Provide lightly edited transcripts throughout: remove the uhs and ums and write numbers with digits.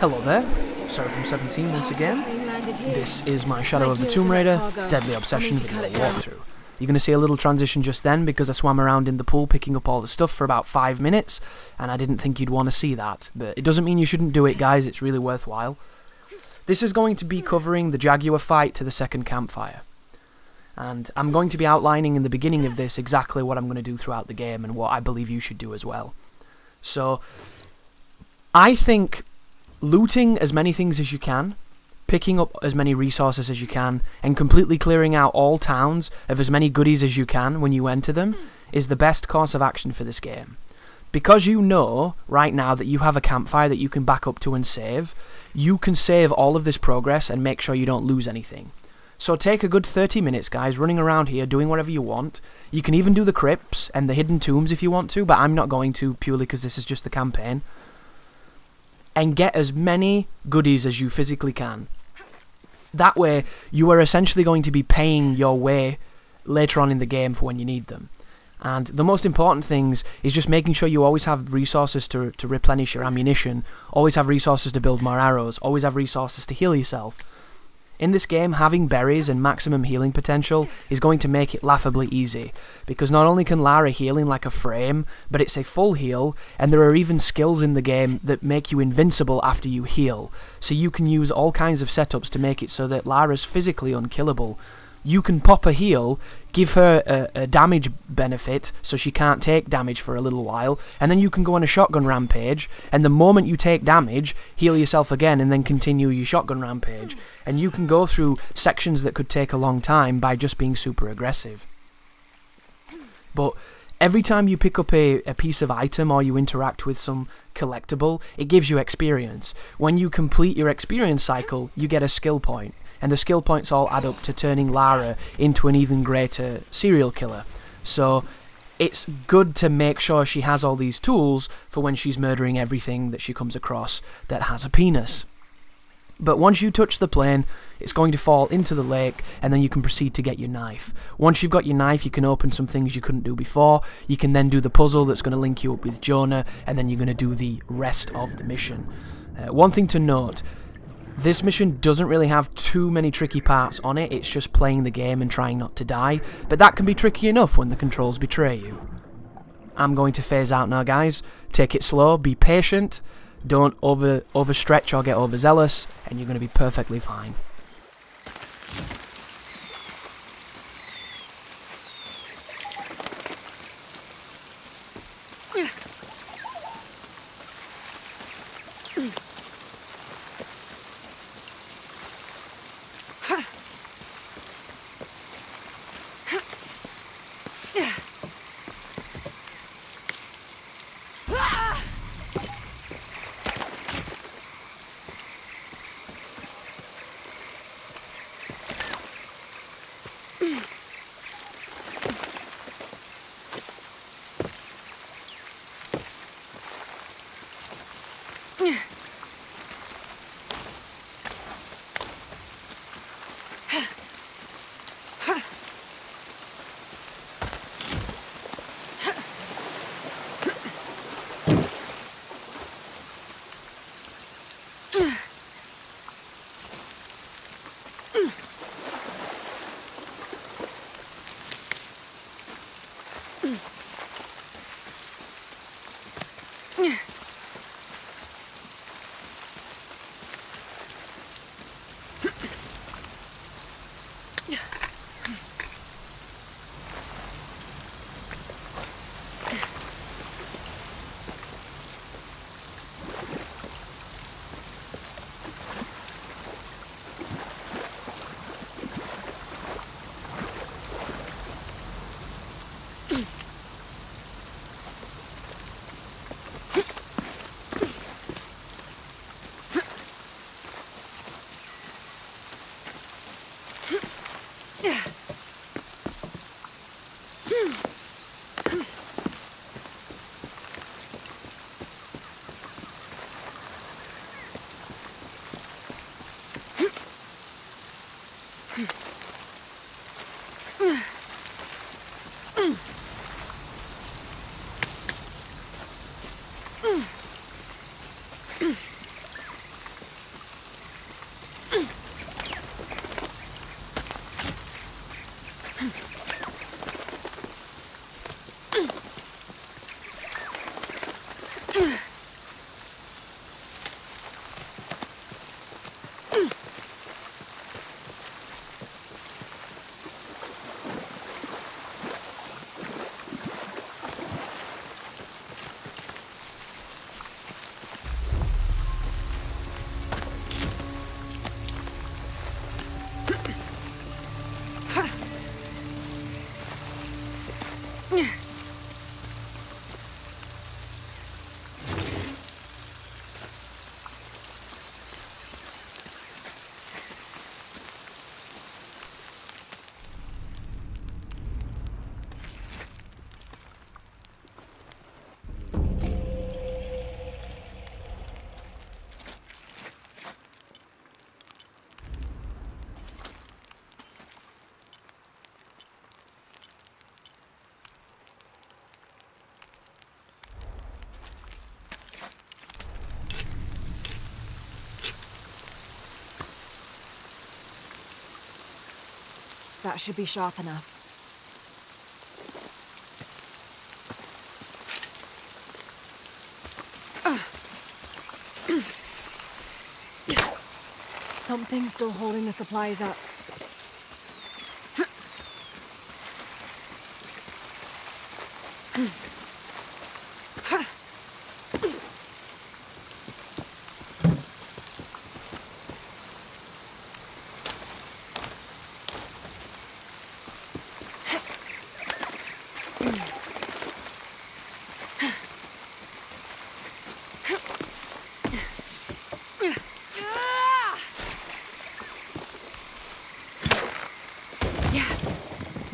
Hello there, Sarah from 17 once again. This is my Shadow of the Tomb Raider Deadly Obsession video walkthrough. You're going to see a little transition just then because I swam around in the pool picking up all the stuff for about 5 minutes, and I didn't think you'd want to see that. But it doesn't mean you shouldn't do it, guys, it's really worthwhile. This is going to be covering the Jaguar fight to the second campfire. And I'm going to be outlining in the beginning of this exactly what I'm going to do throughout the game and what I believe you should do as well. So, I think looting as many things as you can, picking up as many resources as you can, and completely clearing out all towns of as many goodies as you can when you enter them is the best course of action for this game. Because you know right now that you have a campfire that you can back up to and save, you can save all of this progress and make sure you don't lose anything. So take a good 30 minutes, guys, running around here, doing whatever you want. You can even do the crypts and the hidden tombs if you want to, but I'm not going to, purely because this is just the campaign. And get as many goodies as you physically can. That way, you are essentially going to be paying your way later on in the game for when you need them. And the most important things is just making sure you always have resources to replenish your ammunition, always have resources to build more arrows, always have resources to heal yourself. In this game, having berries and maximum healing potential is going to make it laughably easy, because not only can Lara heal in like a frame, but it's a full heal, and there are even skills in the game that make you invincible after you heal, so you can use all kinds of setups to make it so that Lara's physically unkillable. You can pop a heal, give her a damage benefit so she can't take damage for a little while, and then you can go on a shotgun rampage, and the moment you take damage, heal yourself again and then continue your shotgun rampage. And you can go through sections that could take a long time by just being super aggressive. But every time you pick up a piece of item or you interact with some collectible, it gives you experience. When you complete your experience cycle, you get a skill point. And the skill points all add up to turning Lara into an even greater serial killer. So it's good to make sure she has all these tools for when she's murdering everything that she comes across that has a penis. But once you touch the plane, it's going to fall into the lake, and then you can proceed to get your knife. Once you've got your knife, you can open some things you couldn't do before. You can then do the puzzle that's going to link you up with Jonah, and then you're going to do the rest of the mission. One thing to note, this mission doesn't really have too many tricky parts on it, it's just playing the game and trying not to die, but that can be tricky enough when the controls betray you. I'm going to phase out now, guys. Take it slow, be patient, don't overstretch or get overzealous, and you're going to be perfectly fine. That should be sharp enough. Something's still holding the supplies up.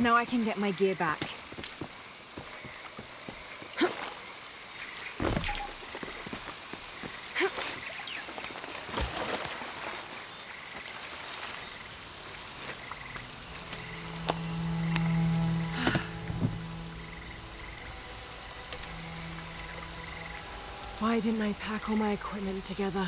Now I can get my gear back. Why didn't I pack all my equipment together?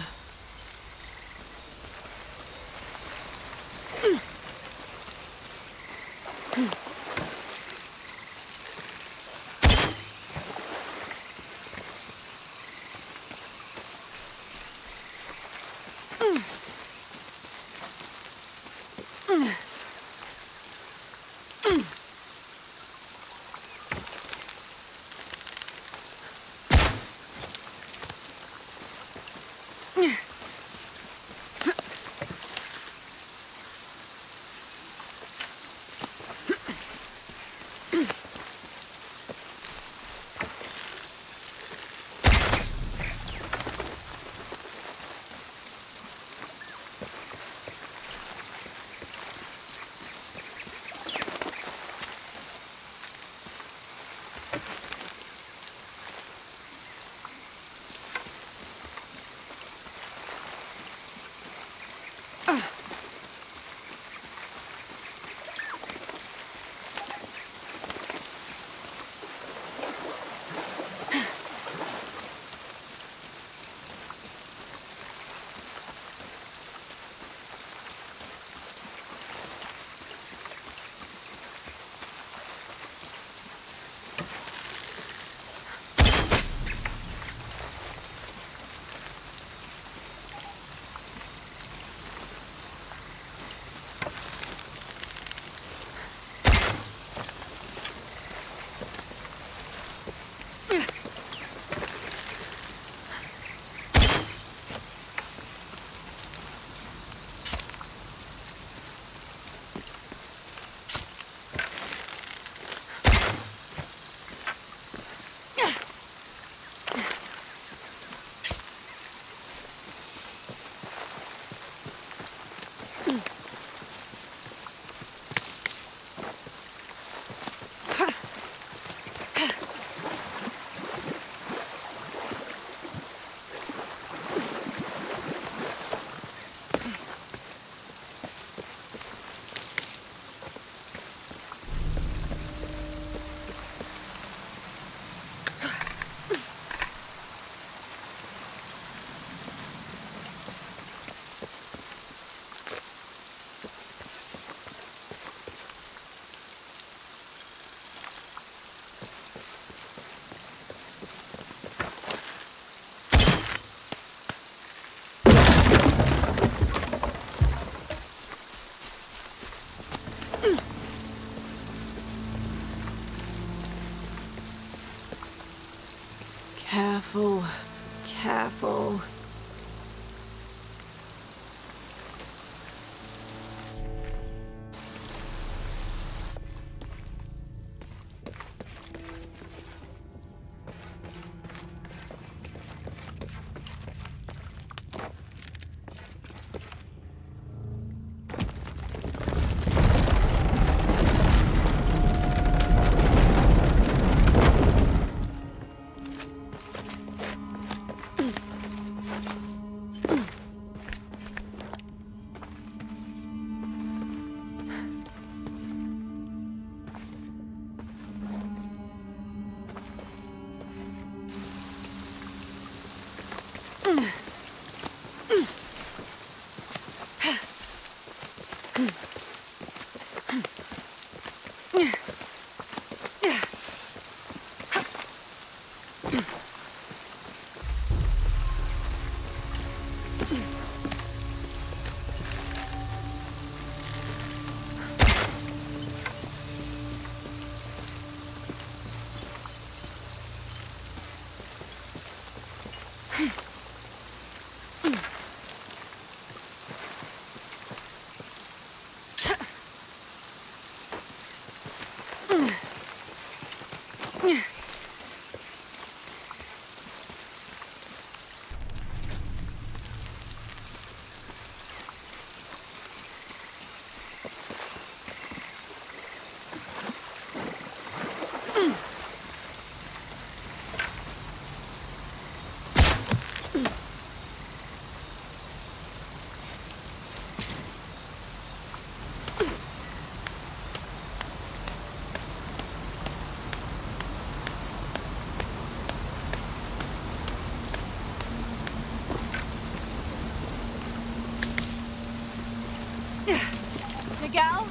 Miguel?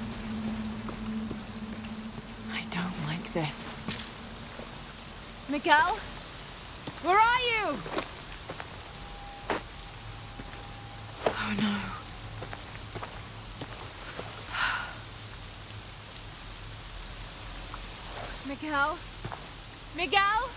I don't like this. Miguel? Where are you? Oh no. Miguel? Miguel?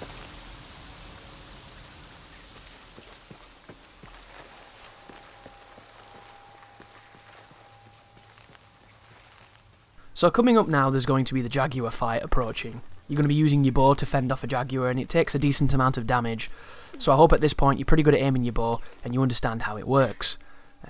So coming up now, there's going to be the Jaguar fight approaching. You're going to be using your bow to fend off a Jaguar, and it takes a decent amount of damage. So I hope at this point you're pretty good at aiming your bow, and you understand how it works.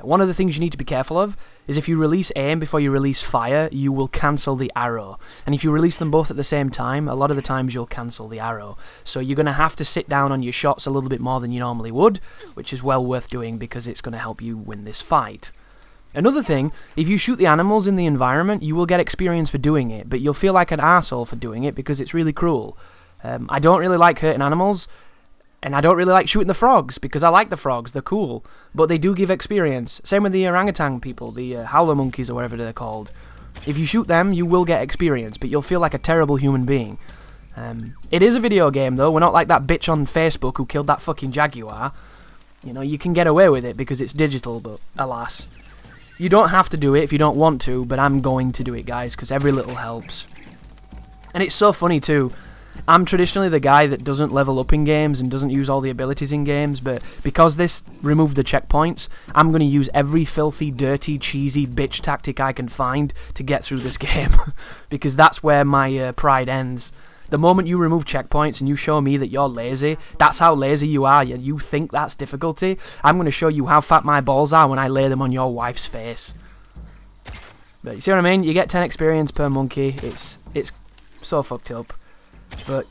One of the things you need to be careful of is if you release aim before you release fire, you will cancel the arrow. And if you release them both at the same time, a lot of the times you'll cancel the arrow. So you're going to have to sit down on your shots a little bit more than you normally would, which is well worth doing because it's going to help you win this fight. Another thing, if you shoot the animals in the environment, you will get experience for doing it, but you'll feel like an arsehole for doing it because it's really cruel. I don't really like hurting animals, and I don't really like shooting the frogs because I like the frogs, they're cool, but they do give experience. Same with the orangutan people, the howler monkeys or whatever they're called. If you shoot them, you will get experience, but you'll feel like a terrible human being. It is a video game though, we're not like that bitch on Facebook who killed that fucking Jaguar. You know, you can get away with it because it's digital, but alas. You don't have to do it if you don't want to, but I'm going to do it, guys, because every little helps. And it's so funny, too. I'm traditionally the guy that doesn't level up in games and doesn't use all the abilities in games, but because this removed the checkpoints, I'm going to use every filthy, dirty, cheesy bitch tactic I can find to get through this game. Because that's where my pride ends. The moment you remove checkpoints and you show me that you're lazy, that's how lazy you are, you think that's difficulty, I'm going to show you how fat my balls are when I lay them on your wife's face. But you see what I mean? You get 10 experience per monkey, it's so fucked up. But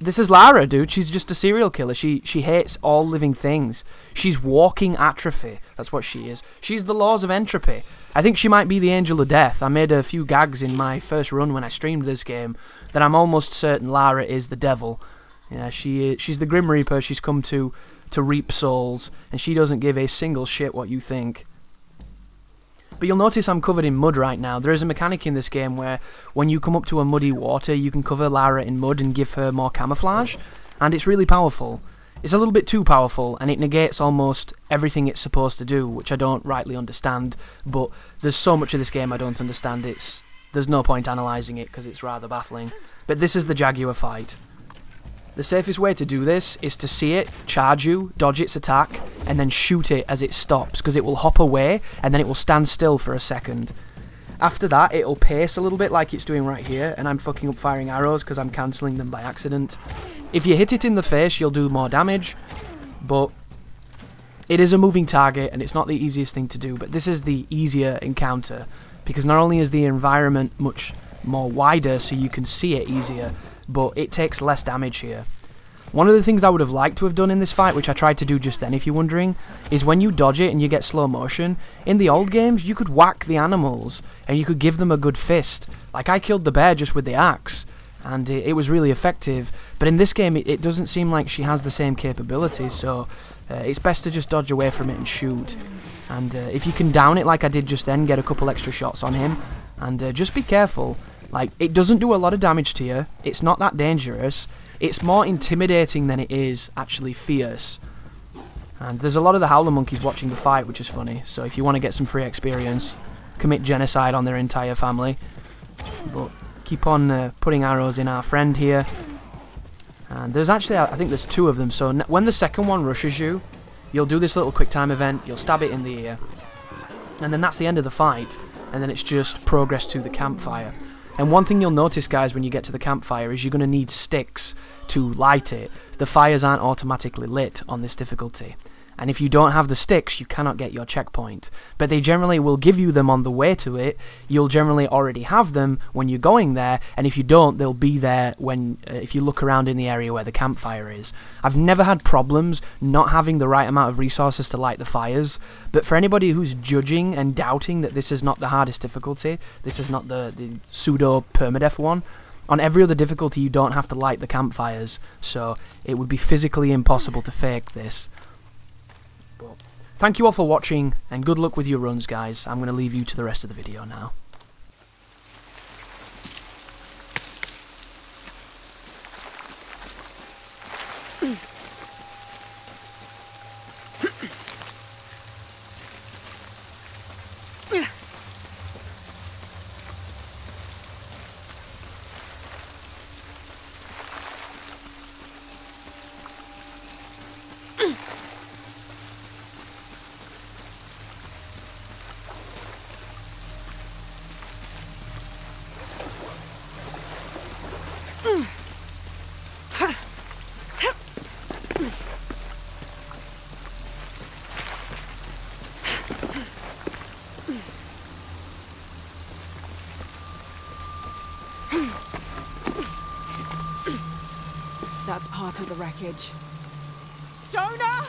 this is Lara, dude, she's just a serial killer, she hates all living things. She's walking atrophy, that's what she is. She's the laws of entropy. I think she might be the angel of death. I made a few gags in my first run when I streamed this game that I'm almost certain Lara is the devil. Yeah, she's the Grim Reaper. She's come to reap souls, and she doesn't give a single shit what you think. But you'll notice I'm covered in mud right now. There is a mechanic in this game where when you come up to a muddy water, you can cover Lara in mud and give her more camouflage, and it's really powerful. It's a little bit too powerful, and it negates almost everything it's supposed to do, which I don't rightly understand, but there's so much of this game I don't understand, there's no point analysing it because it's rather baffling. But this is the Jaguar fight. The safest way to do this is to see it, charge you, dodge its attack, and then shoot it as it stops, because it will hop away, and then it will stand still for a second. After that, it'll pace a little bit like it's doing right here, and I'm fucking up firing arrows because I'm cancelling them by accident. If you hit it in the face, you'll do more damage, but it is a moving target, and it's not the easiest thing to do, but this is the easier encounter, because not only is the environment much more wider so you can see it easier, but it takes less damage here. One of the things I would have liked to have done in this fight, which I tried to do just then if you're wondering, is when you dodge it and you get slow motion, in the old games you could whack the animals and you could give them a good fist. Like I killed the bear just with the axe, and it was really effective, but in this game it doesn't seem like she has the same capabilities, so it's best to just dodge away from it and shoot. And if you can down it like I did just then, get a couple extra shots on him, and just be careful. Like, it doesn't do a lot of damage to you, it's not that dangerous, it's more intimidating than it is actually fierce. And there's a lot of the howler monkeys watching the fight, which is funny, so if you want to get some free experience, commit genocide on their entire family. But keep on putting arrows in our friend here. And there's actually, I think there's 2 of them, so when the second one rushes you, you'll do this little quick time event, you'll stab it in the ear, and then that's the end of the fight, and then it's just progress to the campfire. And one thing you'll notice, guys, when you get to the campfire is you're going to need sticks to light it. The fires aren't automatically lit on this difficulty. And if you don't have the sticks, you cannot get your checkpoint. But they generally will give you them on the way to it. You'll generally already have them when you're going there, and if you don't, they'll be there when if you look around in the area where the campfire is. I've never had problems not having the right amount of resources to light the fires, but for anybody who's judging and doubting that this is not the hardest difficulty, this is not the pseudo permadeath one, on every other difficulty you don't have to light the campfires, so it would be physically impossible to fake this. Thank you all for watching, and good luck with your runs, guys. I'm going to leave you to the rest of the video now. That's part of the wreckage. Jonah!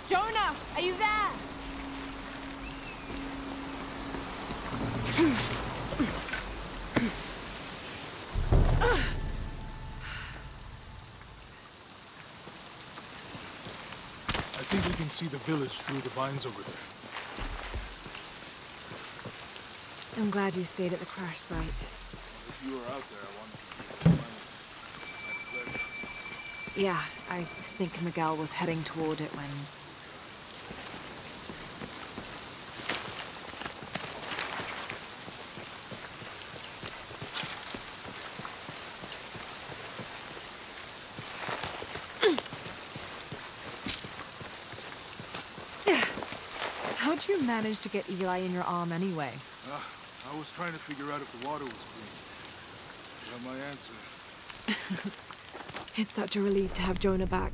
Jonah, are you there? I think we can see the village through the vines over there. I'm glad you stayed at the crash site. If you were out there, I wanted to find it. Yeah, I think Miguel was heading toward it when... How'd you manage to get Eli in your arm anyway? I was trying to figure out if the water was clean. I got my answer. It's such a relief to have Jonah back.